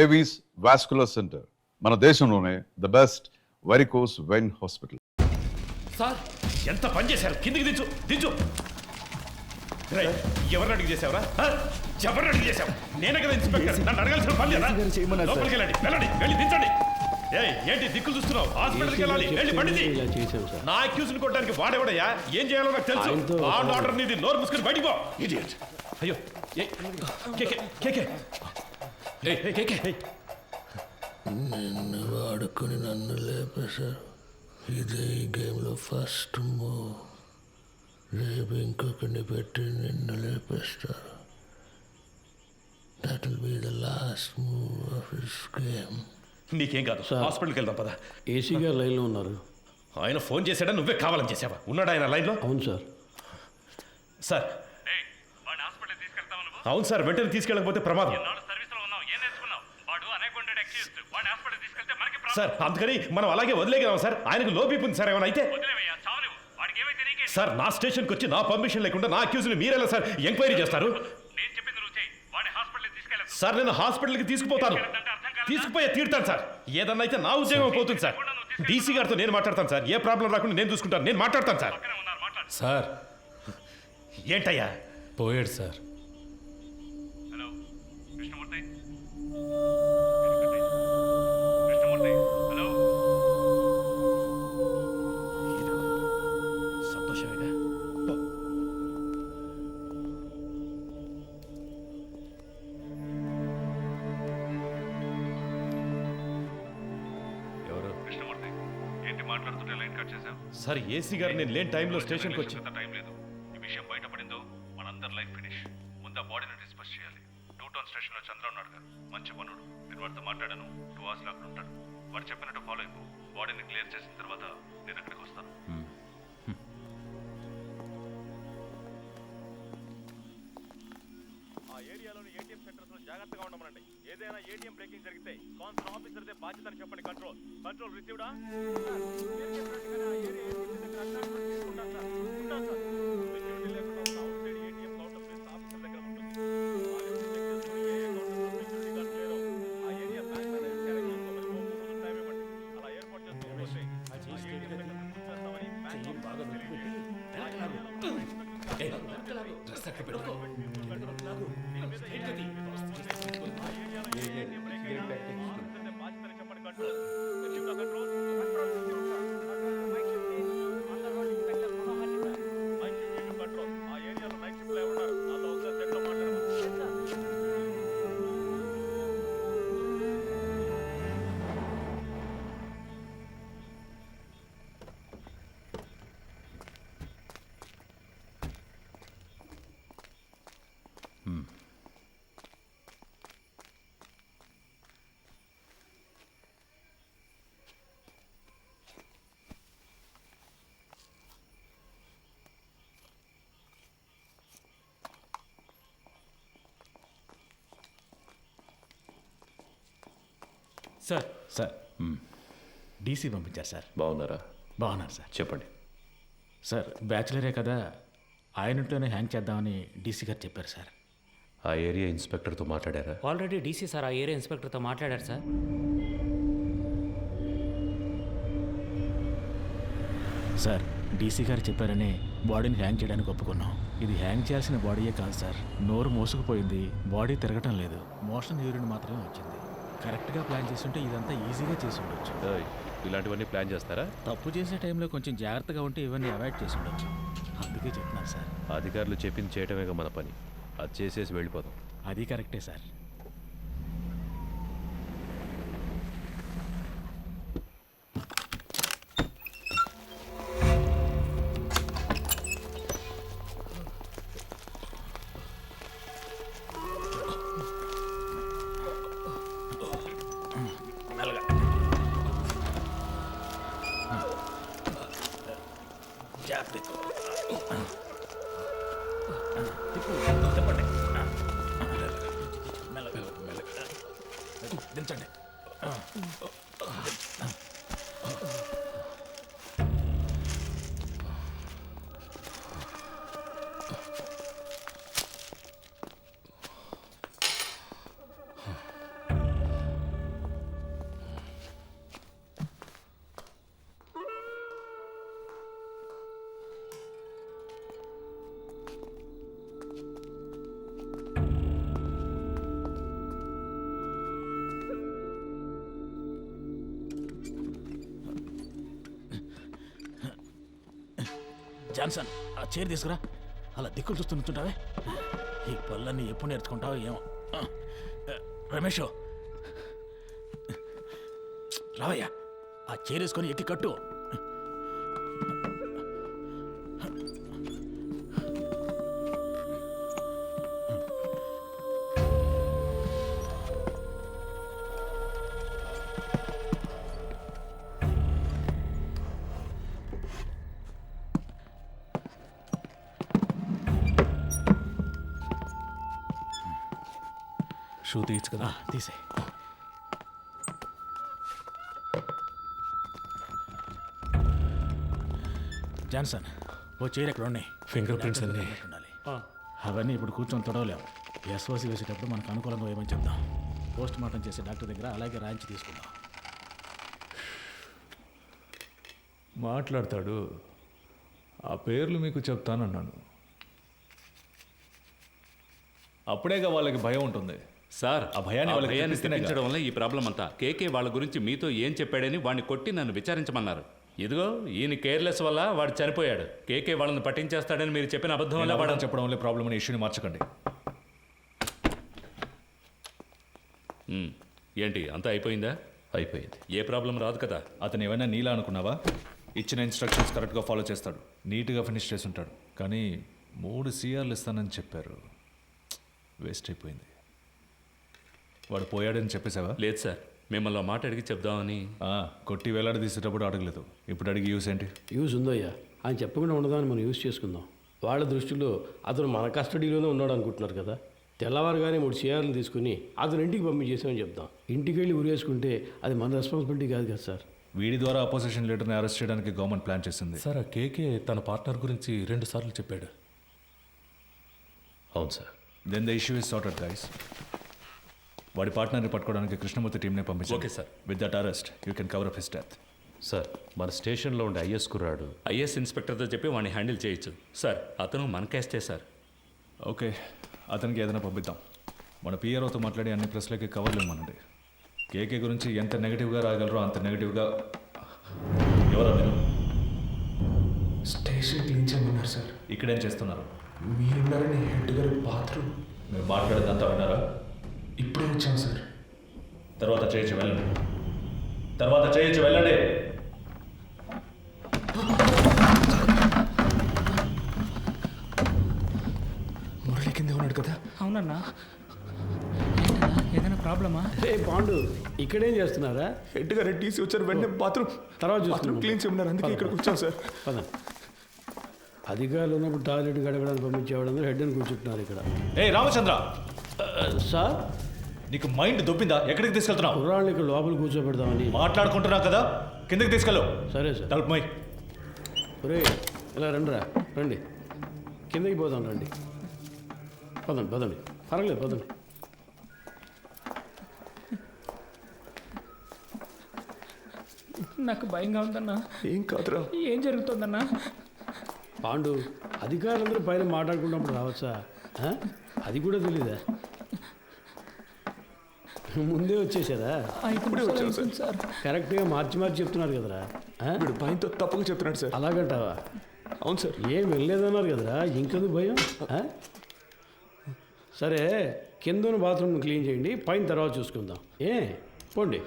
Avis vascular centre, మన దేశంలోనే the best varicose vein hospital. Sir ఎంత పని చేశారు, కిందికి దించు దించు. ఎవరిని అడిగి చేసావురా? ఎవరిని అడిగి చేసావు? నేనే కదా ఇన్స్పెక్టర్, నన్ను అడగాల్సిన పని లేదా? లోపలికి వెళ్ళండి, వెళ్ళండి, వెళ్ళి దించండి. ఏంటి దిక్కులు చూస్తున్నావు? హాస్పిటల్కి వెళ్ళాలి, వెళ్ళి పండిది. నా అక్యూజ్ని కొట్టడానికి వాడేవాడయ్యా? ఏం చేయాలో నాకు తెలుసు. ఆర్డర్ నీది, నోరు మూసుకుని బయటికి పో. ఇడియట్. అయ్యో నిన్ను వాడుకొని నన్ను లేపేశారు. ఇదే ఈ గేమ్లో ఫస్ట్ మూవ్. రేపు ఇంకొకరిని పెట్టి నిన్ను లేపేస్తారు. That will be the last move of this game. నీకేం కాదు, హాస్పిటల్కి వెళ్దాం పద. ఏసీ గారు లైన్లో ఉన్నారు. ఆయన ఫోన్ చేశాడా, నువ్వే కావాలని చేసావా? ఉన్నాడు ఆయన లైన్లో? అవును సార్. సార్ అవును సార్, వెంటనే తీసుకెళ్ళకపోతే ప్రమాదం సార్. అందుకని మనం అలాగే వదిలేగలం సార్. ఆయనకు లో బీపీ ఉంది సార్, ఏమైనా అయితే సార్ నా స్టేషన్కి వచ్చి నా పర్మిషన్ లేకుండా నా అక్యూజ్ని మీరెలా సార్ ఎంక్వైరీ చేస్తారు? సార్ నేను హాస్పిటల్కి తీసుకుపోతాను, తీసుకుపోయే తీరుతాను సార్. ఏదన్నా అయితే నా ఉద్యోగం పోతుంది సార్. డీసీ గారితో నేను మాట్లాడతాను సార్. ఏ ప్రాబ్లం రాకుండా నేను చూసుకుంటాను, నేను మాట్లాడతాను సార్. సార్ ఏంటయ్యా? పోయాడు సార్. సంతోషమేగా. ఎవరు? కృష్ణమూర్తి, ఏంటి మాట్లాడుతుంటే లైన్ కట్ చేశావు? సార్ ఏసీ గారు నేను లేని టైంలో స్టేషన్కి వచ్చి టైం లేదు. ఈ విషయం బయటపడిందో మనందరి లైఫ్ ఫినిష్. ముందు ఆ బాడీని డిస్పస్ చేయాలి. 2 టౌన్ స్టేషన్లో చంద్ర ఉన్నాడు గారు, మంచి పనుడు. నేను వాడితో మాట్లాడాను. 2 hours లో అక్కడ ఉంటాడు. వాడు చెప్పినట్టు ఫాలో అయిపో. బాడీని క్లియర్ చేసిన తర్వాత నేను అక్కడికి వస్తాను. ఆ ఏరియాలోని ఏటీఎం సెంటర్స్ లో జాగ్రత్తగా ఉండమనండి. ఏదైనా ఏటీఎం బ్రేకింగ్ జరిగితే కాన్సర్న్ ఆఫీసర్దే బాధ్యతని చెప్పండి. కంట్రోల్ కంట్రోల్ రిసీవ్డా? మీరు చెప్పినట్టుగానే ఆ ఏరియా ఏటీఎం దగ్గర అటాచ్మెంట్ తీసుకుంటాను సార్. ఉంటాను సార్. సెక్యూరిటీ లేకుండా ఉన్న outside ATM counter place officer దగ్గర ఉంటుంది. వాళ్ళని చెక్ చేసుకుని ఏ కౌంటర్లో సెక్యూరిటీ గార్డ్ లేరో ఆ ఏరియా బ్యాంక్ మేనేజర్ క్యారెక్ట్ చేసుకోమని 3 రోజులు టైం ఇవ్వండి. అలా ఏర్పాటు చేసుకోకపోతే ఆ ఏటీఎం దగ్గర చూసేస్తామని బ్యాంక్ బాగా తెలియజేయండి. సార్ సార్ డీసీ పంపించారు సార్. బాగున్నారా? బాగున్నారు సార్. చెప్పండి. సార్ బ్యాచులరే కదా, ఆయనతోనే హ్యాంగ్ చేద్దామని డీసీ గారు చెప్పారు సార్. ఆ ఏరియా ఇన్స్పెక్టర్తో మాట్లాడారా? ఆల్రెడీ డీసీ సార్ ఆ ఏరియా ఇన్స్పెక్టర్తో మాట్లాడారు సార్. సార్ డీసీ గారు చెప్పారని బాడీని హ్యాంగ్ చేయడానికి ఒప్పుకున్నాం. ఇది హ్యాంగ్ చేయాల్సిన బాడీయే కాదు సార్. నోరు మోసుకుపోయింది, బాడీ తిరగటం లేదు, మోషన్ యూరిన్ మాత్రమే వచ్చింది. కరెక్ట్గా ప్లాన్ చేస్తుంటే ఇదంతా ఈజీగా చేసి ఉండొచ్చు. ఇలాంటివన్నీ ప్లాన్ చేస్తారా? తప్పు చేసే టైంలో కొంచెం జాగ్రత్తగా ఉంటే ఇవన్నీ అవాయిడ్ చేసి ఉండొచ్చు. అందుకే చెప్తున్నాను సార్. అధికారులు చెప్పింది చేయటమేగా మన పని. అది చేసేసి వెళ్ళిపోదాం. అది కరెక్టే సార్. దించండి. జాన్సన్ ఆ చైర్ తీసుకురా. అలా దిక్కులు చూస్తూ నుంచుంటావే. ఈ పళ్ళన్నీ ఎప్పుడు నేర్చుకుంటావో ఏమో. రమేష్ రావయ్యా, ఆ చైర్ వేసుకొని ఎక్కి కట్టు. షూ తీయచ్చు కదా. తీసే. జాన్సన్ ఓ చైర్ ఎక్కడ ఉన్నాయి? ఫింగర్ ప్రింట్స్ అన్నీ ఉండాలి. అవన్నీ ఇప్పుడు కూర్చొని తొడవలేము. ఎస్ఓసి వేసేటప్పుడు మనకు అనుకూలంగా ఏమని చెప్దాం. పోస్ట్ మార్టం చేసే డాక్టర్ దగ్గర అలాగే రాయించి తీసుకుందాం. మాట్లాడతాడు. ఆ పేర్లు మీకు చెప్తానన్నాను. అప్పుడేగా వాళ్ళకి భయం ఉంటుంది. సార్ ఆ భయాన్ని వాళ్ళకి తెప్పిస్తేనే తెప్పించడం వల్ల ఈ ప్రాబ్లం అంతా. కేకే వాళ్ళ గురించి మీతో ఏం చెప్పాడని వాడిని కొట్టి నన్ను విచారించమన్నారు. ఇదిగో ఈయన కేర్లెస్ వల్ల వాడు చనిపోయాడు. కేకే వాళ్ళని పట్టించేస్తాడని మీరు చెప్పిన అబద్ధం వల్ల వాడు చెప్పడం వల్ల ప్రాబ్లం అనే ఇష్యూని మార్చకండి. ఏంటి అంతా అయిపోయిందా? అయిపోయింది. ఏ ప్రాబ్లం రాదు కదా. అతను ఏమైనా నీలా అనుకున్నావా? ఇచ్చిన ఇన్స్ట్రక్షన్స్ కరెక్ట్గా ఫాలో చేస్తాడు, నీట్గా ఫినిష్ చేసి ఉంటాడు. కానీ 3 CRలు ఇస్తానని చెప్పారు. వేస్ట్ అయిపోయింది. వాడు పోయాడని చెప్పేసావా? లేదు సార్, మిమ్మల్ని మాట అడిగి చెప్దామని. కొట్టి వేలాడి తీసేటప్పుడు అడగలేదు, ఇప్పుడు అడిగి యూస్ ఏంటి? యూజ్ ఉందయ్యా. ఆయన చెప్పకుండా ఉండదాన్ని మనం యూజ్ చేసుకుందాం. వాళ్ళ దృష్టిలో అతను మన కస్టడీలోనే ఉన్నాడు అనుకుంటున్నారు కదా. తెల్లవారుగానే 3 CRలు తీసుకుని అతను ఇంటికి పంపించేసామని చెప్దాం. ఇంటికి వెళ్ళి ఉరేసుకుంటే అది మన రెస్పాన్సిబిలిటీ కాదు కదా సార్. వీడి ద్వారా అపోజిషన్ లీడర్ని అరెస్ట్ చేయడానికి గవర్నమెంట్ ప్లాన్ చేసింది. సార్, ఆ కేకే తన పార్ట్నర్ గురించి 2 సార్లు చెప్పాడు. అవును sir. Then the issue is sorted guys. వాడి పార్ట్నర్ని పట్టుకోవడానికి కృష్ణమూర్తి టీంనే పంపించారు. Okay sir. With that arrest you can cover up his death. Sir, మన స్టేషన్లో ఉండే ఐఎస్ కుర్రాడు ఐఎస్ ఇన్స్పెక్టర్తో చెప్పి వాడిని హ్యాండిల్ చేయొచ్చు సార్. అతను మన కేస్టే సార్. ఓకే, అతనికి ఏదైనా పంపిద్దాం. మన పిఆర్ఓతో మాట్లాడి అన్ని ప్రెస్లకి కవర్లు ఇవ్వమనండి. కేకే గురించి ఎంత నెగిటివ్గా రాగలరో అంత నెగిటివ్గా. ఎవరా మీరు? స్టేషన్ క్లీన్ చేయమన్నారు సార్. ఇక్కడేం చేస్తున్నారు? మీరున్నారని హెడ్ గారి బాత్రూమ్. మీరు మాట్లాడేదంతా విన్నారా? ఇప్పుడే వచ్చాం సార్. తర్వాత చేయొచ్చు వెళ్ళండి. తర్వాత చేయొచ్చు వెళ్ళండి. మురళి కింద ఉన్నాడు కదా. అవునన్నా. ఏదైనా ప్రాబ్లమా? పాండు ఇక్కడేం చేస్తున్నారా? హెడ్ గారు టీసీ వచ్చారు, వెంటనే బాత్రూమ్ తర్వాత క్లీన్ చేయమన్నారు. అందుకే ఇక్కడికి వచ్చాం సార్. పద. అధికారులు ఉన్నప్పుడు టాయిలెట్ గడగడానికి పంపించేవాడు హెడ్ అని కూర్చుంటున్నారు ఇక్కడ. రామచంద్ర సార్, నీకు మైండ్ దొబ్బిందా? ఎక్కడికి తీసుకెళ్తున్నావు? కుర్రాళ్ళు ఇక్కడ లోపల కూర్చోబెడదామని మాట్లాడుకుంటున్నావు కదా, కిందకి తీసుకెళ్ళు. సరే సార్. తలుపు మై. ఒరే ఇలా రండి. కిందకి పోదాం రండి. పదండి. పర్వాలేదు పదండి. నాకు భయంగా ఉందన్నా. ఏం కాదురా. ఏం జరుగుతుందన్నా? పాండు, అధికారులందరూ పైన మాట్లాడుకున్నప్పుడు రావచ్చా? అది కూడా తెలీదా? ముందే వచ్చేసారా? ఇప్పుడే వచ్చాం సార్. కరెక్ట్గా మార్చి చెప్తున్నారు కదరా. వీడు భయంతో తప్పుగా చెప్తున్నాడు సార్. అలాగంటావా? అవును సార్. ఏం వెళ్ళలేదన్నారు కదరా, ఇంకెందుకు భయం? సరే, కింద బాత్రూమ్ క్లీన్ చేయండి, పైన తర్వాత చూసుకుందాం. పోండి.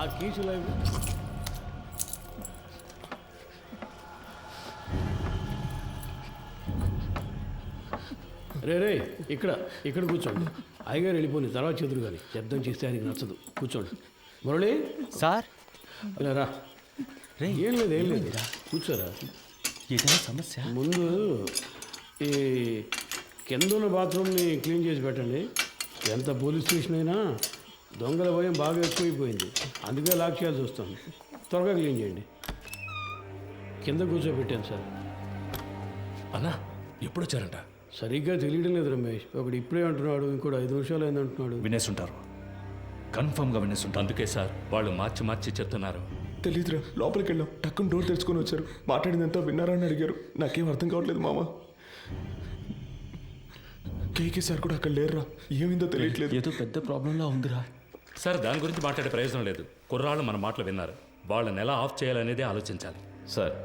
ఆ కీసులు రే ఇక్కడ కూర్చోండి. అయ్యగారు వెళ్ళిపోయింది, తర్వాత చెదురు కానీ శబ్దం చేస్తే ఆయనకి నచ్చదు. కూర్చోండి. మురళి సార్, రా. ఏం లేదు కూర్చోరా. ఏదైనా సమస్య? ముందు ఈ కింద ఉన్న బాత్రూమ్ని క్లీన్ చేసి పెట్టండి. ఎంత పోలీస్ స్టేషన్ అయినా దొంగల భయం బాగా ఎక్కువైపోయింది, అందుకే లాక్ చేయాల్సి వస్తుంది. త్వరగా క్లీన్ చేయండి. కింద కూర్చోబెట్టాను సార్. అన్నా, ఎప్పుడు వచ్చారంట? సరిగ్గా తెలియడం లేదు రమేష్. ఒకడు ఇప్పుడే అంటున్నాడు, ఇంకోటి 5 నిమిషాలు అయింది అంటున్నాడు. వినేసుంటారు, కన్ఫర్మ్గా వినేసుంటారు. అందుకే సార్ వాళ్ళు మార్చి చెప్తున్నారు. తెలీదురా. లోపలికి వెళ్ళాం, టక్కున డోర్ తెరుచుకొని వచ్చారు. మాట్లాడిందంతా విన్నారా అని అడిగారు. నాకేం అర్థం కావట్లేదు మామ. కేకే సార్ కూడా అక్కడ లేరురా. ఏమైందో తెలియట్లేదు. ఏదో పెద్ద ప్రాబ్లంలా ఉందిరా. సార్ దాని గురించి మాట్లాడే ప్రయోజనం లేదు. కుర్రాళ్ళు మన మాటలు విన్నారు. వాళ్ళని ఎలా ఆఫ్ చేయాలనేదే ఆలోచించాలి. సార్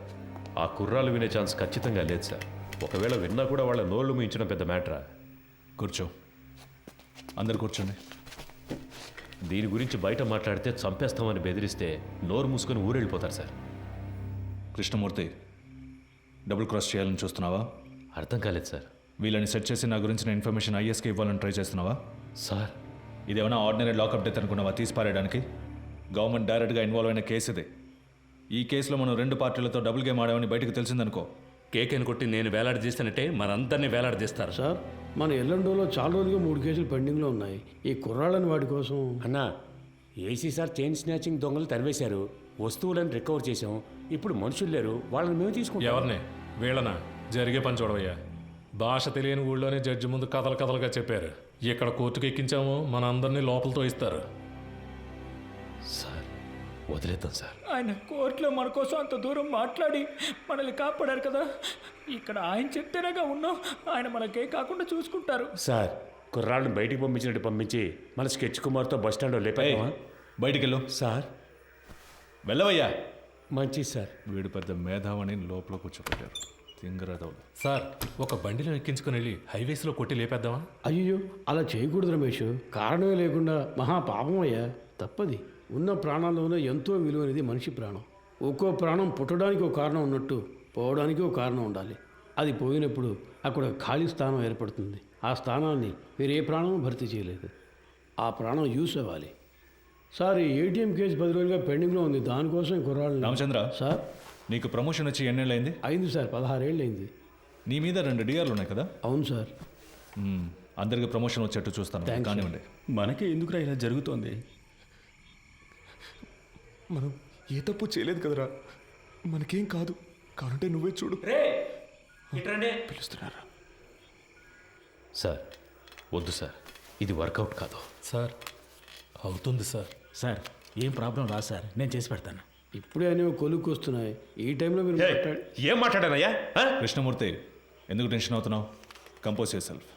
ఆ కుర్రాలు వినే ఛాన్స్ ఖచ్చితంగా లేదు సార్. ఒకవేళ విన్నా కూడా వాళ్ళ నోళ్ళు మూయించడం పెద్ద మ్యాటరా? కూర్చో, అందరు కూర్చోండి. దీని గురించి బయట మాట్లాడితే చంపేస్తామని బెదిరిస్తే నోరు మూసుకొని ఊరెళ్ళిపోతారు సార్. కృష్ణమూర్తి, డబుల్ క్రాస్ చేయాలని చూస్తున్నావా? అర్థం కాలేదు సార్. వీళ్ళని సెట్ చేసి నా గురించిన ఇన్ఫర్మేషన్ ఐఎస్కి ఇవ్వాలని ట్రై చేస్తున్నావా? సార్ ఇదేమైనా ఆర్డినరీ లాకప్ డెత్ అనుకున్నావా తీసి పారేయడానికి? గవర్నమెంట్ డైరెక్ట్గా ఇన్వాల్వ్ అయిన కేసు ఇది. ఈ కేసులో మనం 2 పార్టీలతో డబుల్ గేమ్ ఆడామని బయటకు తెలిసిందనుకో, కేకేని కొట్టి నేను వేలాడదీస్తానంటే మనందరినీ వేలాడదీస్తారు. సార్ మన ఎల్లండోలో చాలా రోజులుగా 3 కేసులు పెండింగ్లో ఉన్నాయి. ఈ కుర్రాళ్ళని వాటి కోసం అన్నా, ఏసీ సార్ చైన్ స్నాచింగ్ దొంగలు తరివేశారు, వస్తువులను రికవర్ చేశాం. ఇప్పుడు మనుషులు లేరు, వాళ్ళని మేము తీసుకుంటాం. ఎవరిని? వీళ్ళనా? జరిగే పని చూడవయ్యా. భాష తెలియని ఊళ్ళోనే జడ్జి ముందు కథలుగా చెప్పారు. ఇక్కడ కోర్టుకు ఎక్కించాము, మన అందరినీ లోపలతో ఇస్తారు. సార్ వదిలేద్దాం సార్. ఆయన కోర్టులో మన కోసం అంత దూరం మాట్లాడి మనల్ని కాపాడారు కదా, ఇక్కడ ఆయన చెప్తేనేగా ఉన్నాం. ఆయన మనకే కాకుండా చూసుకుంటారు. సార్ కుర్రాళ్ళని బయటికి పంపించినట్టు పంపించి మన స్కెచ్ కుమార్తో బస్ స్టాండ్లో లేపామా? బయటికి వెళ్ళు. సార్ వెళ్ళవయ్యా. మంచిది సార్. వీడు పెద్ద మేధావని లోపల కూర్చోబెట్టారు. తింగరదవులు. సార్ ఒక బండిలో ఎక్కించుకుని వెళ్ళి హైవేస్లో కొట్టి లేపేద్దామా? అయ్యో అలా చేయకూడదు రమేష్. కారణమే లేకుండా మహా పాపం అయ్యా, తప్పది. ఉన్న ప్రాణాల్లోనే ఎంతో విలువైనది మనిషి ప్రాణం. ఒక్కో ప్రాణం పుట్టడానికి ఒక కారణం ఉన్నట్టు పోవడానికి ఒక కారణం ఉండాలి. అది పోయినప్పుడు అక్కడ ఖాళీ స్థానం ఏర్పడుతుంది. ఆ స్థానాన్ని వేరే ప్రాణం భర్తీ చేయలేదు. ఆ ప్రాణం యూస్ అవ్వాలి. సార్ ఈ ఏటీఎం కేసు 10 రోజులుగా పెండింగ్లో ఉంది. దానికోసం కుర్రాళ్ళు. రామచంద్ర సార్ నీకు ప్రమోషన్ వచ్చి ఎన్నేళ్ళైంది? అయింది సార్, 16 ఏళ్ళు అయింది. నీ మీద 2 డిఆర్లు ఉన్నాయి కదా? అవును సార్. అందరికి ప్రమోషన్ వచ్చేట్టు చూస్తాను. కానివ్వండి. మనకే ఎందుకురా ఇలా జరుగుతోంది? మనం ఏ తప్పు చేయలేదు కదరా, మనకేం కాదు. కానంటే నువ్వే చూడు. పిలుస్తున్నారా? సార్ వద్దు సార్, ఇది వర్కౌట్ కాదు. సార్ అవుతుంది సార్. సార్ ఏం ప్రాబ్లం రా సార్, నేను చేసి పెడతాను. ఇప్పుడే అనేవి కొలుక్కు వస్తున్నాయి. ఈ టైంలో మీరు ఏం మాట్లాడానయ్యా? కృష్ణమూర్తి, ఎందుకు టెన్షన్ అవుతున్నావు? Compose yourself.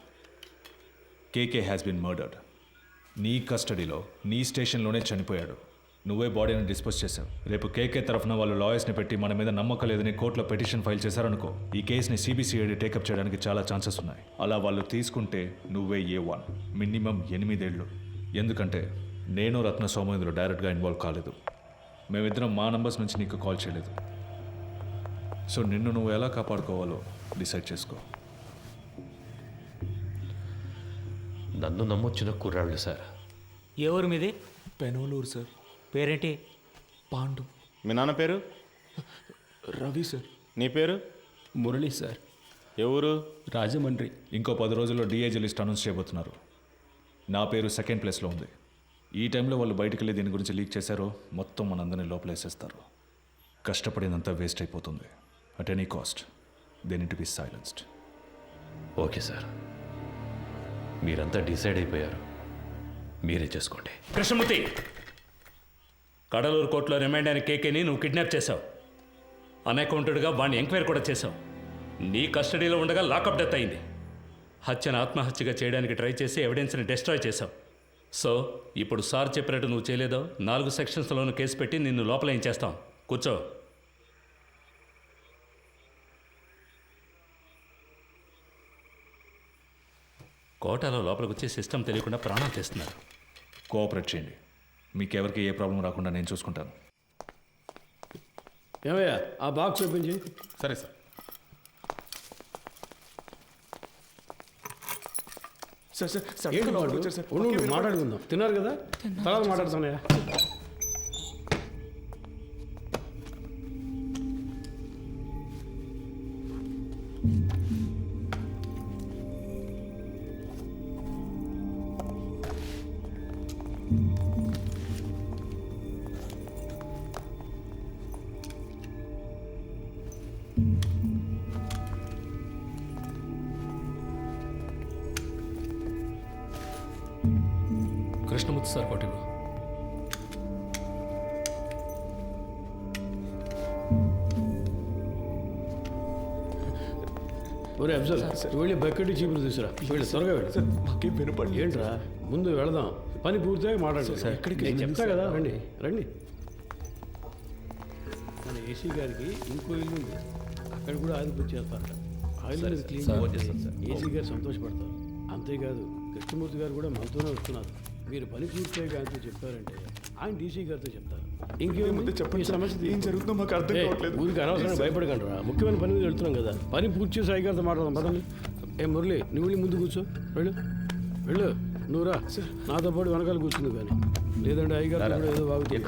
KK has been murdered. నీ కస్టడీలో నీ స్టేషన్లోనే చనిపోయాడు. నువ్వే బాడీని డిస్పోజ్ చేశావు. రేపు కేకే తరఫున వాళ్ళు లాయర్స్ని పెట్టి మన మీద నమ్మకం లేదని కోర్టులో పిటిషన్ ఫైల్ చేశారనుకో, ఈ కేసుని సిబిసిఐడి టేకప్ చేయడానికి చాలా ఛాన్సెస్ ఉన్నాయి. అలా వాళ్ళు తీసుకుంటే నువ్వే A1, మినిమం 8 ఏళ్ళు. ఎందుకంటే నేను రత్నస్వామి ఇందులో డైరెక్ట్గా ఇన్వాల్వ్ కాలేదు. మేమిద్దరం మా నంబర్స్ నుంచి నీకు కాల్ చేయలేదు. సో నిన్ను నువ్వు ఎలా కాపాడుకోవాలో డిసైడ్ చేసుకో. నన్ను నమ్మొచ్చిన కుర్రాళ్ళు సార్. ఎవరు మీది? పెనోలూరు సార్. పేరేంటి? పాండు. మీ నాన్న పేరు? రవి సార్. నీ పేరు? మురళి సార్. ఎవరు? రాజమండ్రి. ఇంకో 10 రోజుల్లో డిఐజీ లిస్ట్ అనౌన్స్ చేయబోతున్నారు. నా పేరు 2nd ప్లేస్లో ఉంది. ఈ టైంలో వాళ్ళు బయటకు వెళ్ళి దీని గురించి లీక్ చేశారో మొత్తం మనందరినీ లోపలేసేస్తారు. కష్టపడినంతా వేస్ట్ అయిపోతుంది. At any cost they need to be silenced. Okay sir, మీరంతా డిసైడ్ అయిపోయారు, మీరే చేసుకోండి. కృష్ణమూర్తి, కడలూరు కోర్టులో రిమైండ్ అయిన కేకేని నువ్వు కిడ్నాప్ చేశావు. అన్అకౌంటెడ్గా వాడిని ఎంక్వైరీ కూడా చేశావు. నీ కస్టడీలో ఉండగా లాకప్ డెత్ అయింది. హత్యను ఆత్మహత్యగా చేయడానికి ట్రై చేసి ఎవిడెన్స్ని డిస్ట్రాయ్ చేశావు. సో ఇప్పుడు సార్ చెప్పినట్టు నువ్వు చేయలేదో 4 సెక్షన్స్లోనూ కేసు పెట్టి నిన్ను లోపల ఏం చేస్తాం. కూర్చో. కోటాలో లోపలికి వచ్చి సిస్టమ్ తెలియకుండా ప్రాణాలు చేస్తున్నారు. కోఆపరేట్ చేయండి. మీకెవరికి ఏ ప్రాబ్లం రాకుండా నేను చూసుకుంటాను. ఏమయ్యా ఆ బాక్స్ ఓపెన్ చేయి. సరే సార్. సార్ సార్ సార్ ఏంటి వాడు? వచ్చారు సార్. ఉండు, మాట్లాడుకుందాం. తిన్నారు కదా, తర్వాత మాట్లాడుతానయ్యా. కృష్ణమూర్తి సార్ కోటి. ఒరే అఫ్జల్, వెళ్ళి బకెట్ చీపులు తీసురా. వెళ్ళి త్వరగా వెళ్ళి. మాకేం వినపడలేదు. ఏంట్రా, ముందు వెళదాం. పని పూర్తిగా మాట్లాడండి. నేను చెప్తా కదా, రండి రండి. మన ఏసీ గారికి ఇంకో ఇల్లు ఉంది, అక్కడ కూడా ఆయిల్ బుక్ చేస్తారట. ఆయిల్ మీద క్లీన్ ఏసీ గారు సంతోషపడతారు. అంతేకాదు కృష్ణమూర్తి గారు కూడా మనతోనే వస్తున్నారు. మీరు పని పూర్తిగా ఆయనతో చెప్పారంటే ఆయన డీసీ గారితో చెప్తారు. ఇంకేముంది చెప్పండి, సమస్య ఏం జరుగుతుందో మాకు అర్థం కావట్లేదు. ఊరికి అనవసరంగా భయపడకండి రా, ముఖ్యమైన పని మీద వెళ్తున్నాం కదా. పని పూర్తి చేసి అయ్యగారితో మాట్లాడదాం పదండి. ఏ మురళి, నువ్వు వెళ్ళి ముందు కూర్చో, వెళ్ళు వెళ్ళు. నువ్వు రా, నాతో పాటు వెనకాల కూర్చుంది కానీ, లేదంటే అయ్యగారు కూడా ఏదో బాగుంది.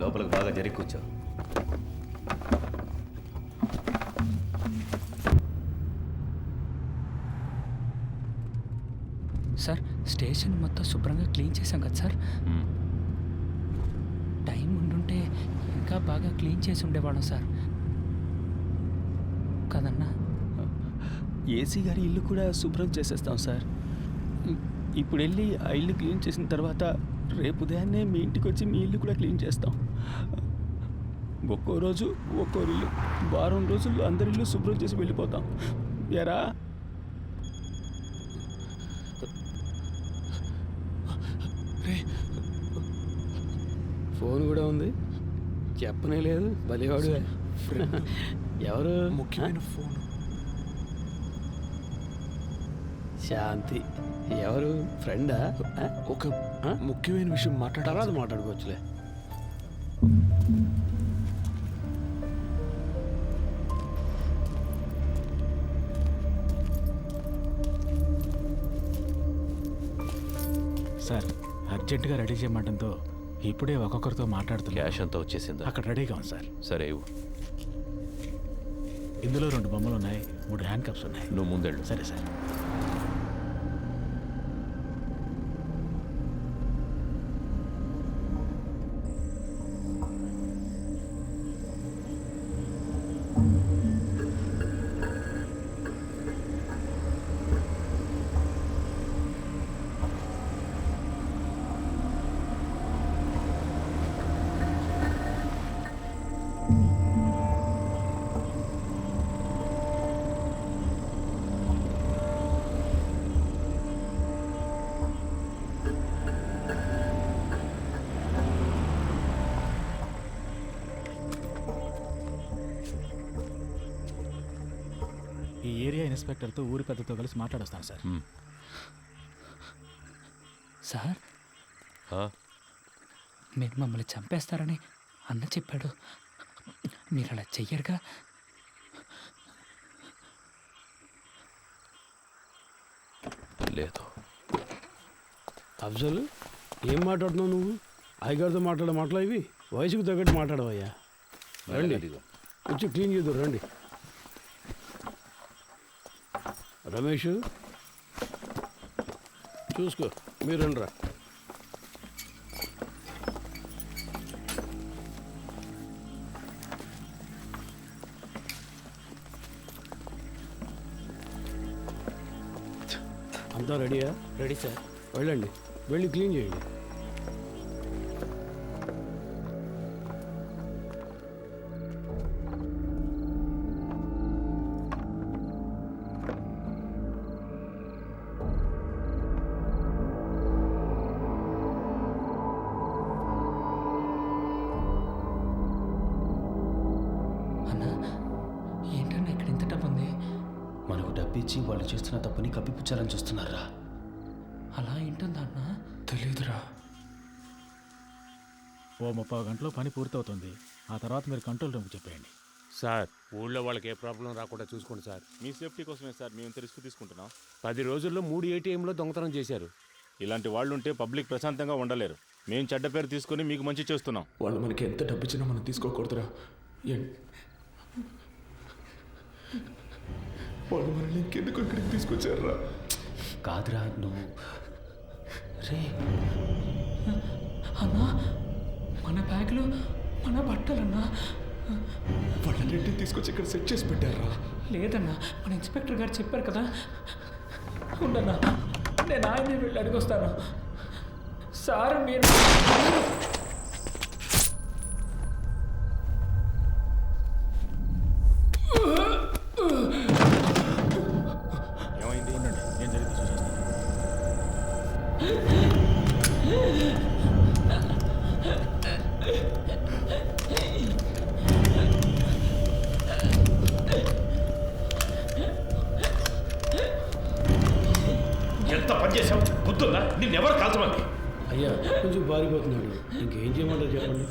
లోపలికి బాగా జరిగి కూర్చో. సార్ స్టేషన్ మొత్తం శుభ్రంగా క్లీన్ చేశాం కదా సార్. టైం ఉండుంటే ఇంకా బాగా క్లీన్ చేసి ఉండేవాళ్ళం సార్ కదన్నా. ఏసీ గారి ఇల్లు కూడా శుభ్రం చేసేస్తాం సార్. ఇప్పుడు వెళ్ళి ఆ ఇల్లు క్లీన్ చేసిన తర్వాత రేపు ఉదయాన్నే మీ ఇంటికి వచ్చి మీ ఇల్లు కూడా క్లీన్ చేస్తాం. ఒక్కో రోజు ఒక్కో ఇల్లు, వారం రోజుల్లో అందరి ఇల్లు శుభ్రం చేసి వెళ్ళిపోతాం. ఎరా ఫోన్ కూడా ఉంది, చెప్పనే లేదు. బలివాడు ఎవరు? ముఖ్యమైన ఫోన్. శాంతి ఎవరు? ఫ్రెండా? ఒక ముఖ్యమైన విషయం తర్వాత మాట్లాడుకోవచ్చులే. సార్ అర్జెంటుగా రెడీ చేయమంటంతో ఇప్పుడే ఒక్కొక్కరితో మాట్లాడుతున్నా. క్యాష్ అంతా వచ్చేసిందా? అక్కడ రెడీగా ఉంది సార్. సరే ఇవ్వు. ఇందులో 2 బొమ్మలు ఉన్నాయి, 3 హ్యాండ్ కప్స్ ఉన్నాయి. నువ్వు ముందెళ్ళు. సరే సార్. ఈ ఏరియా ఇన్స్పెక్టర్తో ఊరి పెద్దతో కలిసి మాట్లాడొస్తాను సార్. సార్ మీరు మమ్మల్ని చంపేస్తారని అన్న చెప్పాడు. మీరు అలా చెయ్యరుగా? లేదు. అఫ్జల్, ఏం మాట్లాడుతున్నావు నువ్వు? అయ్యగారితో మాట్లాడే మాటలు ఇవి? వయసుకు తగ్గట్టు మాట్లాడవయ్యా. రండి, వచ్చి క్లీన్ చేద్దాం రండి. రమేష్ చూసుకో, మీరు రండిరా. అంతా రెడీయా? Ready sir. వెళ్ళండి, వెళ్ళి క్లీన్ చేయండి. డబ్బిచ్చి వాళ్ళు చేస్తున్న తప్పుని కప్పిపుచ్చాలని చూస్తున్నారా? అలా ఏంటుందా అన్న? తెలీదురా. ఓ 30 గంటలో పని పూర్తవుతుంది. ఆ తర్వాత మీరు కంట్రోల్ రూమ్కి చెప్పేయండి. సార్ ఊళ్ళో వాళ్ళకి ఏ ప్రాబ్లం రాకుండా చూసుకోండి సార్. మీ సేఫ్టీ కోసమే సార్ మేము ఇంత రిస్క్ తీసుకుంటున్నాం. 10 రోజుల్లో 3 ATMలో దొంగతనం చేశారు. ఇలాంటి వాళ్ళు ఉంటే పబ్లిక్ ప్రశాంతంగా ఉండలేరు. మేము చెడ్డ పేరు తీసుకుని మీకు మంచి చేస్తున్నాం. వాళ్ళు మనకి ఎంత డబ్బు ఇచ్చినా మనం తీసుకోకూడదురా. వాళ్ళు మనల్ని ఇంకెందుకు ఇక్కడికి తీసుకొచ్చారా? కాదురా నువ్వు. రే అన్నా, మన బ్యాగ్లో మన బట్టలన్నా. వాళ్ళన్నింటినీ తీసుకొచ్చి ఇక్కడ సెట్ చేసి పెట్టారా? లేదన్నా, మన ఇన్స్పెక్టర్ గారు చెప్పారు కదా. ఉండన్నా, నేను ఆయన్ని వెళ్ళి అడిగొస్తాను. సార్ మీరు ఏమైంది? ఏం జరిగింది చూసేస్తాను. పారిపోతున్నాడు. ఇంకేం చేయమంటారు చెప్పండి.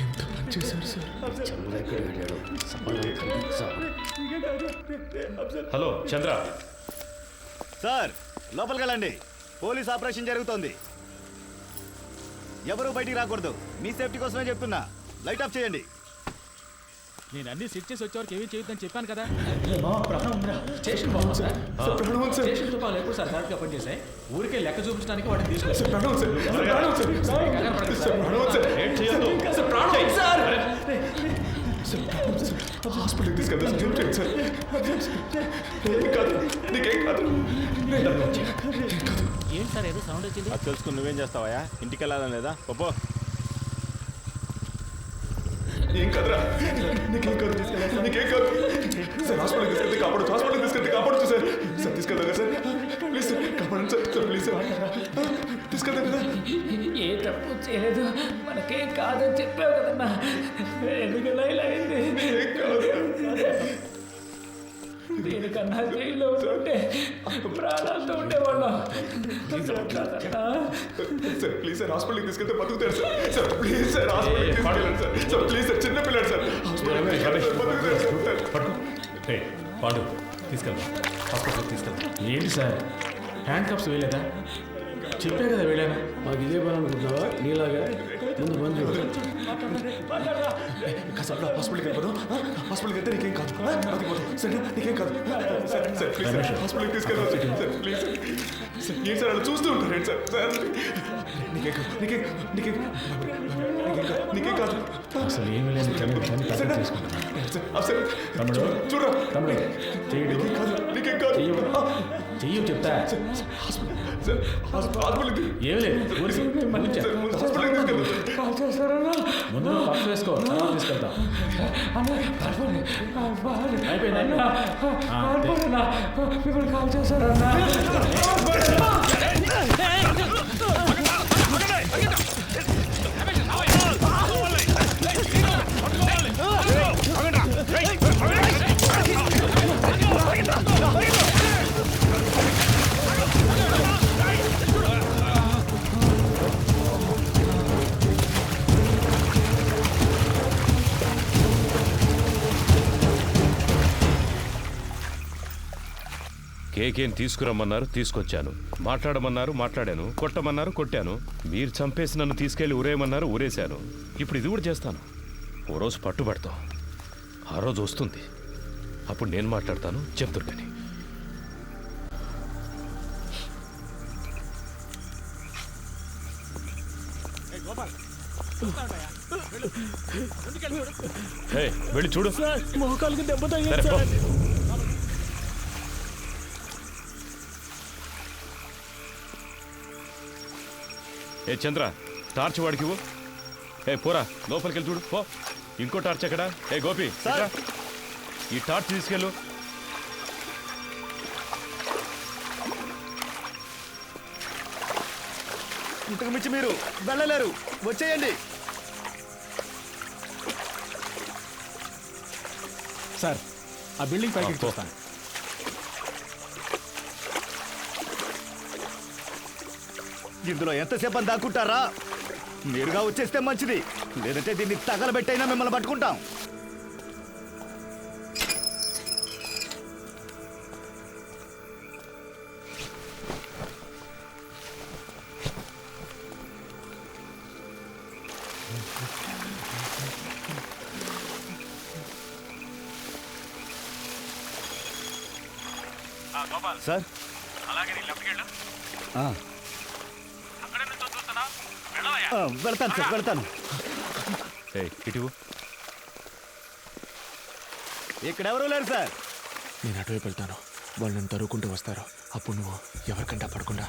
ఎంత పని చేశారు సార్? హలో చంద్ర. సార్ లోపలికి వెళ్ళండి. పోలీస్ ఆపరేషన్ జరుగుతోంది. ఎవరు బయటికి రాకూడదు. మీ సేఫ్టీ కోసమే చెప్తున్నా. లైట్ ఆఫ్ చేయండి. నేను అన్ని సెట్ చేసి వచ్చేవారికి ఏమీ చేయొద్దని చెప్పాను కదా. స్టేషన్ తుపాలు ఎప్పుడు సార్ కరెక్ట్గా పనిచేసాయి. ఊరికే లెక్క చూపించడానికి వాటిని తీసుకొచ్చి హాస్పిటల్కి తీసుకెళ్తా సార్. ఏంటి సార్ ఏదో సౌండ్ వచ్చింది? అది తెలుసుకుని నువ్వేం చేస్తావా? ఇంటికి వెళ్ళాలని లేదా? పప్పు ఏం కదరా, నీకేం కాదు, నీకేం కాదు సార్. హాస్పిటల్కి తీసుకెళ్తే కాపాడు, హాస్పిటల్కి తీసుకెళ్తే కాపాడచ్చు సార్. సార్ తీసుకెళ్తా సార్, ప్లీజ్ సార్, కాపాడండి సార్, సార్ ప్లీజ్ సార్, తీసుకెళ్తా కదా. ఏ తప్పు చేయలేదు, మనకేం కాదని చెప్పావు కదన్నా. ఎందుకలా ఇలా అయింది? దీనికన్నా జైల్లో ఉంటే ప్రాణాలతో ఉండేవాళ్ళం. సార్ ప్లీజ్ సార్, హాస్పిటల్కి తీసుకెళ్తే బతుకుతారు సార్. సార్ ప్లీజ్ సార్, హాస్పిటల్కి తీసుకెళ్ళండి సార్. సార్ ప్లీజ్ సార్, చిన్న పిల్లాడు సార్, హాస్పిటల్కి బతుకుతారు సార్. పాండు తీసుకెళ్తా, హాస్పిటల్కి తీసుకెళ్తా. ఏంటి సార్ హ్యాండ్ కప్స్ వేయలేదా? చెప్పే కదా వేయలేనా? మాకు ఇదే పని అనుకుంటున్నావా? నీలాగా ముందు పని చూడు. కాసేపు హాస్పిటల్కి వెళ్ళిపోదాం. హాస్పిటల్కి వెళ్తే నీకేం కాదు, సరే నీకేం కాదు సార్. సార్ ప్లీజ్ సార్, హాస్పిటల్కి తీసుకెళ్తాం సార్, ప్లీజ్ సార్. సార్ ఏంటి సార్ అలా చూస్తూ ఉంటారు ఏంటి సార్? సార్ నీకేం కాదు, నీకేం నీకేం నీకేం కాదు. అసలు ఏమి లేదు. సార్ తమ్ముడు చూడరా, తమ్ముడు నీకేం కాదు, నీకేం కాదు. చెయ్యి చెప్తా. సార్ హాస్పిటల్కి ఏమి లేదు, ఊరికి మళ్ళీ హాస్పిటల్కి తీసుకెళ్తాం. ముందు పక్క వేసుకో, తర్వాత తీసుకెళ్తాం. అయిపోయింది. మిమ్మల్ని కాల్ చేశారన్నా. కేకేని తీసుకురమ్మన్నారు, తీసుకొచ్చాను. మాట్లాడమన్నారు, మాట్లాడాను. కొట్టమన్నారు, కొట్టాను. మీరు చంపేసి నన్ను తీసుకెళ్లి ఊరేయమన్నారు, ఊరేశాను. ఇప్పుడు ఇది కూడా చేస్తాను. ఓ రోజు పట్టుబడతాం. ఆ రోజు వస్తుంది, అప్పుడు నేను మాట్లాడతాను. చెప్తురు కానీ వెళ్ళి చూడు. మోకాలకు దెబ్బ సరే, తగిలింది పో. సార్. ఏ చంద్ర, టార్చ్ వాడికి ఇవ్వు. ఏ పోరా, లోపలికి వెళ్ళి చూడు పో. ఇంకో టార్చ్ ఎక్కడా? ఏ గోపి, ఇట్రా. ఈ టార్చ్ తీసుకెళ్ళు. ఇంతకు మించి మీరు వెళ్ళలేరు, వచ్చేయండి. సార్ ఆ బిల్డింగ్ పైకి చూస్తాను. ఇందులో ఎంతసేపు అని దాక్కుంటారా? మీరుగా వచ్చేస్తే మంచిది, లేదంటే దీన్ని తగలబెట్టైనా మిమ్మల్ని పట్టుకుంటాం. సార్ అలాగే లెఫ్ట్కి వెళ్ళు. అక్కడే నుంచి చూస్తున్నా, వెళ్తాను సార్, వెళ్తాను. ఇటు ఇక్కడెవరూ లేరు సార్. నేను అటువైపు వెళ్తాను, వాళ్ళు నన్ను తరువుకుంటూ వస్తారు. అప్పుడు నువ్వు ఎవరికంటా పడకుండా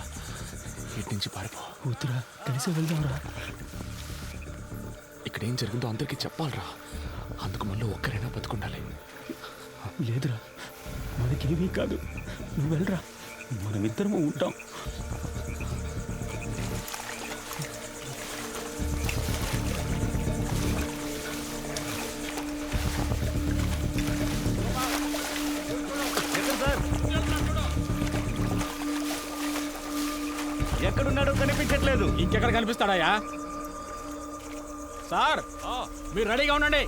ఇటు నుంచి పారిపో. కూతురా కలిసి వెళ్దాంరా. ఇక్కడ ఏం జరిగిందో అందరికీ చెప్పాలరా. అందుకు మళ్ళీ ఒక్కరైనా బతుకుండాలి. లేదురా, మనకేమీ కాదు, నువ్వు వెళ్ళరా, మనమిద్దరము ఉంటాం. ఎక్కడున్నాడో కనిపించట్లేదు. ఇంకెక్కడ కనిపిస్తాడాయా? సార్ మీరు రెడీగా ఉండండి.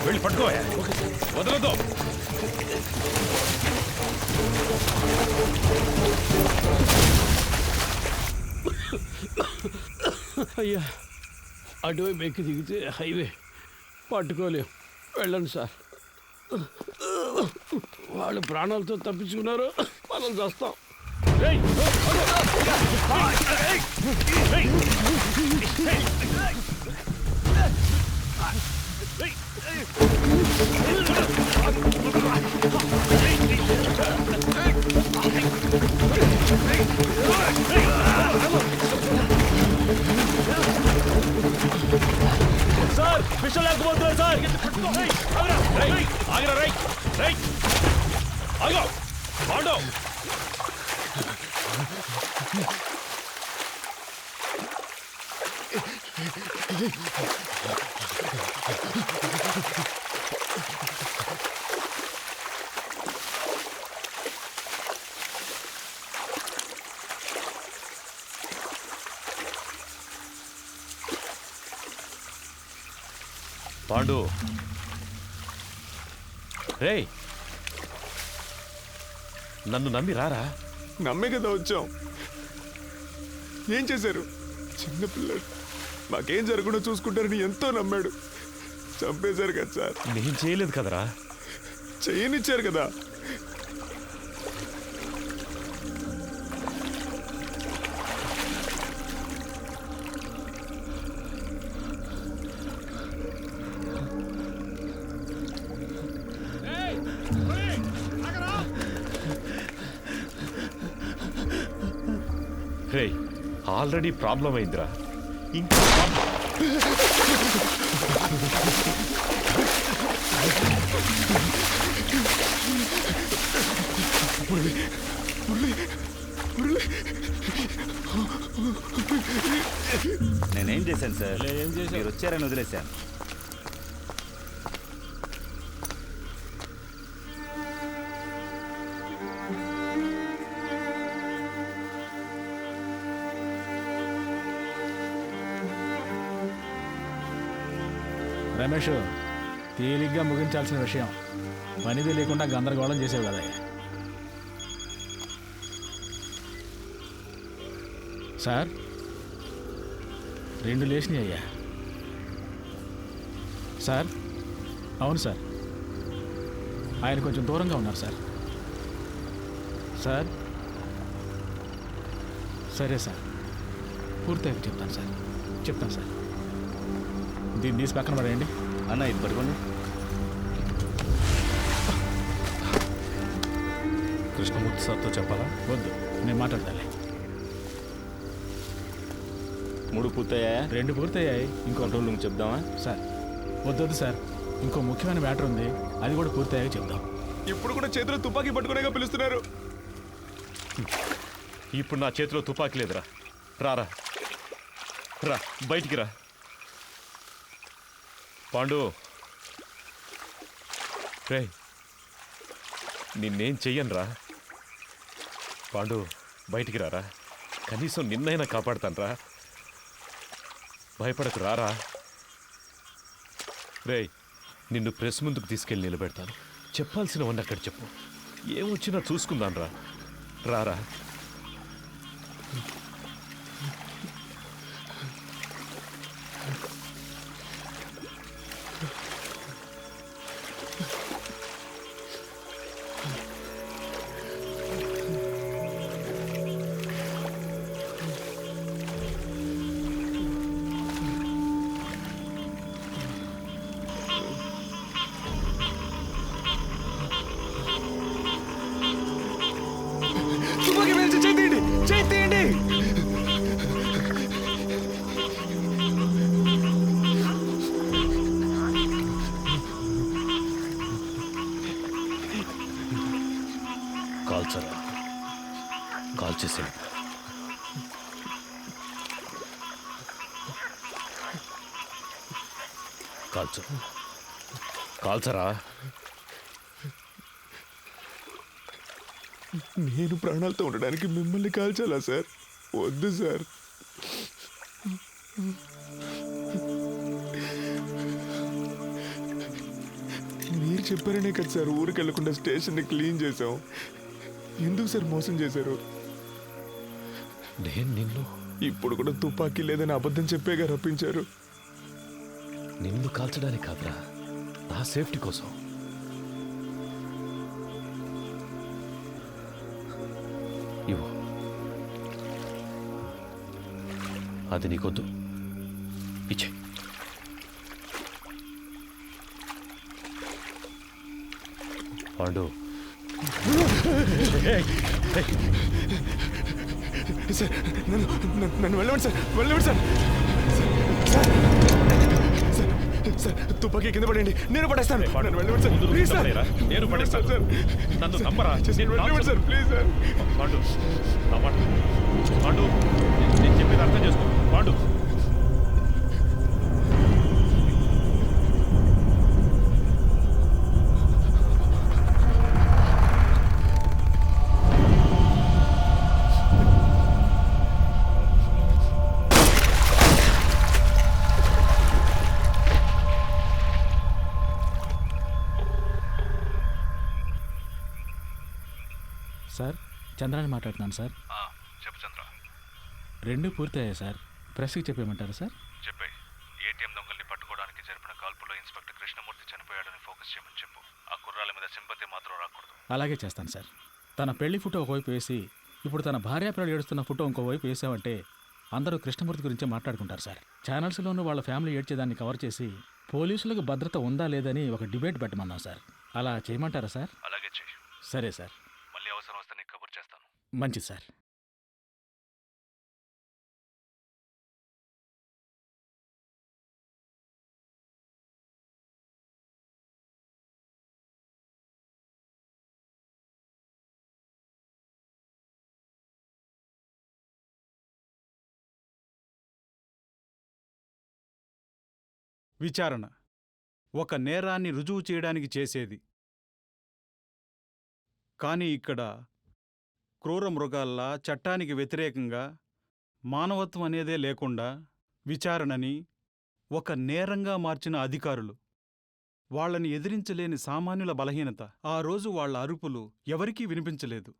వెళ్ళి పట్టుకో, వదలదు. అయ్యా అటువైపు ఎక్కి దిగితే హైవే పట్టుకోలేం. వెళ్ళండి సార్. వాళ్ళు ప్రాణాలతో తప్పించుకున్నారు, మనం చేస్తాం. సార్ విషయం లేకపోతున్నారు సార్. ఆగరా, రైట్ రైట్ ఆగో పాండు. పాండు రే, నన్ను నమ్మి రారా. నమ్మే కదా వచ్చాం. ఏం చేశారు? చిన్నపిల్లడు మాకేం జరగకుండా చూసుకుంటారని ఎంతో నమ్మాడు. చంపేశారు కదా సార్. నేను చేయలేదు కదరా. చేయనిచ్చారు కదా. రే, ఆల్రెడీ ప్రాబ్లం అయిందిరా. ఇంకా నేనేం చేశాను సార్? మీరు వచ్చారని వదిలేశాను. రమేష్, తేలిగ్గా ముగించాల్సిన విషయం పనిది లేకుండా గందరగోళం చేసేవి కదా. సార్ 2 లేచినాయి అయ్యా. సార్ అవును సార్, ఆయన కొంచెం దూరంగా ఉన్నారు సార్. సార్ సరే సార్, పూర్తిగా చెప్తాను సార్. దీన్ని తీసి పక్కన పడేయండి. అన్న ఇది పట్టుకోండి. కృష్ణమూర్తి సార్తో చెప్పాలా? వద్దు, నేను మాట్లాడతాలే. 3 పూర్తయ్యాయా? 2 పూర్తయ్యాయి. ఇంకో కంట్రోల్ రూమ్ చెప్దామా? సార్ వద్దు సార్, ఇంకో ముఖ్యమైన మ్యాటర్ ఉంది, అది కూడా పూర్తయ్యాక చెప్దాం. ఇప్పుడు కూడా చేతిలో తుపాకీ పట్టుకునేగా పిలుస్తున్నారు. ఇప్పుడు నా చేతిలో తుపాకీ లేదురా. రారా, రా బయటికి రా. పాండు రే, నిన్నేం చెయ్యనురా. పాండు బయటికి రారా, కనీసం నిన్నైనా కాపాడుతాను రా. భయపడకు, రారా. రే నిన్ను ప్రెస్ ముందుకు తీసుకెళ్ళి నిలబెడతాను. చెప్పాల్సినవన్నీ అక్కడ చెప్పు. ఏమొచ్చినా చూసుకుందాం రా. రారా. తుపాకీ పేల్చి చేయండి, చేయండి. కాల్చరా. కాల్చేసి కాల్చు. కాల్చరా. నేను ప్రాణాలతో ఉండడానికి మిమ్మల్ని కాల్చాలా సార్? వద్దు సార్. మీరు చెప్పారనే కదా సార్ ఊరికి వెళ్ళకుండా స్టేషన్ని క్లీన్ చేసాం. ఎందుకు సార్ మోసం చేశారు? నేను నిన్ను ఇప్పుడు కూడా తుపాకీ లేదని అబద్ధం చెప్పేగా రప్పించారు. నిన్ను కాల్చడానికి కాదురా, నా సేఫ్టీ కోసం. ఇవ్వు. అది నీకొద్దు, ఇచ్చే. పాండు. సార్ నన్ను వెళ్ళండి సార్, వెళ్ళండి సార్. సార్ తుపాకీ కింద పడండి, నేను పడేస్తాను. నన్ను వెళ్ళండి సార్, ప్లీజ్ సార్. నేను పడేస్తాను సార్. నన్ను నమ్మరా. వెళ్ళండి సార్, ప్లీజ్ సార్. పాండు, నా మాట. పాండు, నేను చెప్పేది అర్థం చేసుకో. పాండు. సార్, చంద్రాని మాట్లాడుతున్నాను సార్. చెప్పు చంద్ర. 2 పూర్తయ్యాయి సార్. ప్రెస్కి చెప్పేయమంటారా సార్? చెప్పే. ఏటీఎం దొంగల్ని పట్టుకోవడానికి జరిపిన కాల్పులో ఇన్స్పెక్టర్ కృష్ణమూర్తి చనిపోయాడని ఫోకస్ చేయమని చెప్పు. ఆ కుర్రాల మీద సింపతి మాత్రం రాకూడదు. అలాగే చేస్తాను సార్. తన పెళ్లి ఫోటో ఒకవైపు వేసి ఇప్పుడు తన భార్యాపిల్లలు ఏడుస్తున్న ఫోటో ఇంకోవైపు వేసామంటే అందరూ కృష్ణమూర్తి గురించే మాట్లాడుకుంటారు సార్. ఛానల్స్లోనూ వాళ్ళ ఫ్యామిలీ ఏడ్చేదాన్ని కవర్ చేసి పోలీసులకు భద్రత ఉందా లేదని ఒక డిబేట్ పెట్టమన్నాం సార్. అలా చేయమంటారా సార్? అలాగే చెయ్యి. సరే సార్. మళ్ళీ అవసరం వస్తే నీకు కబుర్ చేస్తాను. మంచిది సార్. విచారణ ఒక నేరాన్ని రుజువు చేయడానికి చేసేది. కానీ ఇక్కడ క్రూర మృగాల్లా చట్టానికి వ్యతిరేకంగా మానవత్వం అనేదే లేకుండా విచారణని ఒక నేరంగా మార్చిన అధికారులు, వాళ్లని ఎదిరించలేని సామాన్యుల బలహీనత. ఆ రోజు వాళ్ల అరుపులు ఎవరికీ వినిపించలేదు.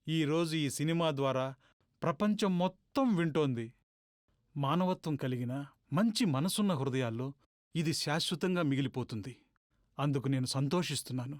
ఈరోజు ఈ సినిమా ద్వారా ప్రపంచం మొత్తం వింటోంది. మానవత్వం కలిగిన మంచి మనసున్న హృదయాల్లో ఇది శాశ్వతంగా మిగిలిపోతుంది. అందుకు నేను సంతోషిస్తున్నాను.